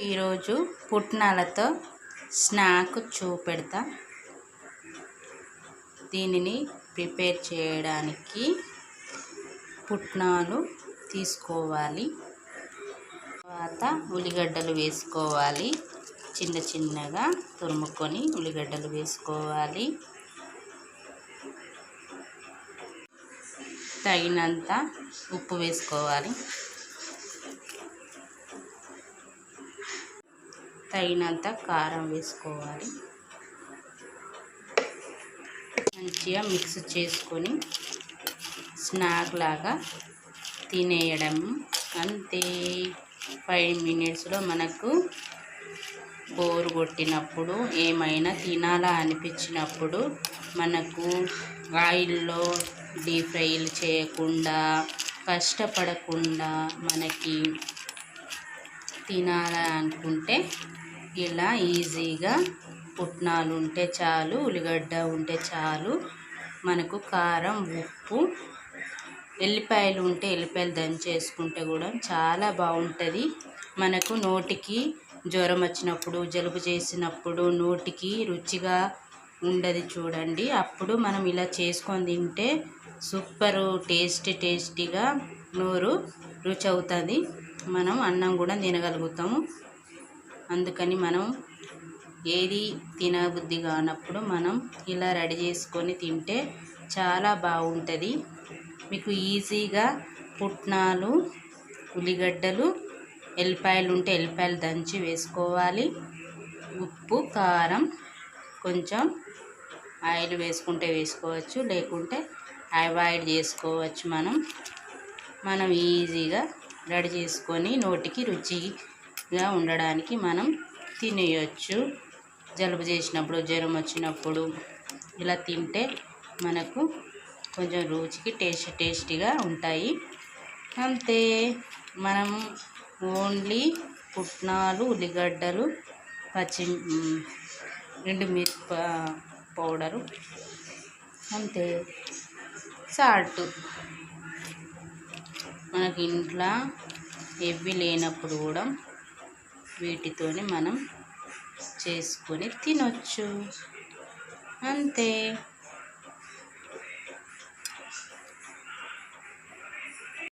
ఈరోజు పుట్నాలతో స్నాక్ చూపెడతా. దీనిని ప్రిపేర్ చేయడానికి పుట్నాలు తీసుకోవాలి. తర్వాత ఉల్లిగడ్డలు వేసుకోవాలి. చిన్న చిన్నగా తురుముకొని ఉల్లిగడ్డలు వేసుకోవాలి. తగినంత ఉప్పు వేసుకోవాలి. తగినంత కారం వేసుకోవాలి. మంచిగా మిక్స్ చేసుకొని స్నాక్ లాగా తినేయడం అంతే. 5 మినిట్స్లో మనకు బోర్ కొట్టినప్పుడు, ఏమైనా తినాలా అనిపించినప్పుడు, మనకు ఆయిల్లో డీప్ ఫ్రైలు చేయకుండా, కష్టపడకుండా మనకి తినాలా అనుకుంటే ఇలా ఈజీగా పుట్నాలు ఉంటే చాలు, ఉల్లిగడ్డ ఉంటే చాలు. మనకు కారం, ఉప్పు, ఎల్లిపాయలు ఉంటే ఎల్లిపాయలు దంచేసుకుంటే కూడా చాలా బాగుంటుంది. మనకు నోటికి జ్వరం వచ్చినప్పుడు, జలుబు చేసినప్పుడు నోటికి రుచిగా ఉండదు చూడండి. అప్పుడు మనం ఇలా చేసుకొని తింటే సూపరు టేస్టీగా నోరు రుచి అవుతుంది. మనం అన్నం కూడా తినగలుగుతాము. అందుకని మనం ఏది తినబుద్ధి కానప్పుడు మనం ఇలా రెడీ చేసుకొని తింటే చాలా బాగుంటుంది. మీకు ఈజీగా పుట్నాలు, ఉల్లిగడ్డలు, ఎల్లిపాయలు ఉంటే ఎల్లిపాయలు దంచి వేసుకోవాలి. ఉప్పు, కారం, కొంచెం ఆయిల్ వేసుకుంటే వేసుకోవచ్చు, లేకుంటే అవాయిడ్ చేసుకోవచ్చు. మనం ఈజీగా రెడీ చేసుకొని నోటికి రుచిగా ఉండడానికి మనం తినేయచ్చు. జలుబు చేసినప్పుడు, జ్వరం వచ్చినప్పుడు ఇలా తింటే మనకు కొంచెం రుచికి టేస్టీగా ఉంటాయి. అంతే. మనం ఓన్లీ పుట్నాలు, ఉల్లిగడ్డలు, ఎండుమిరప పౌడరు, అంతే. సాల్ట్ మనకి ఇంట్లో ఎవ్వి లేనప్పుడు కూడా వీటితోని మనం చేసుకొని తినొచ్చు. అంతే.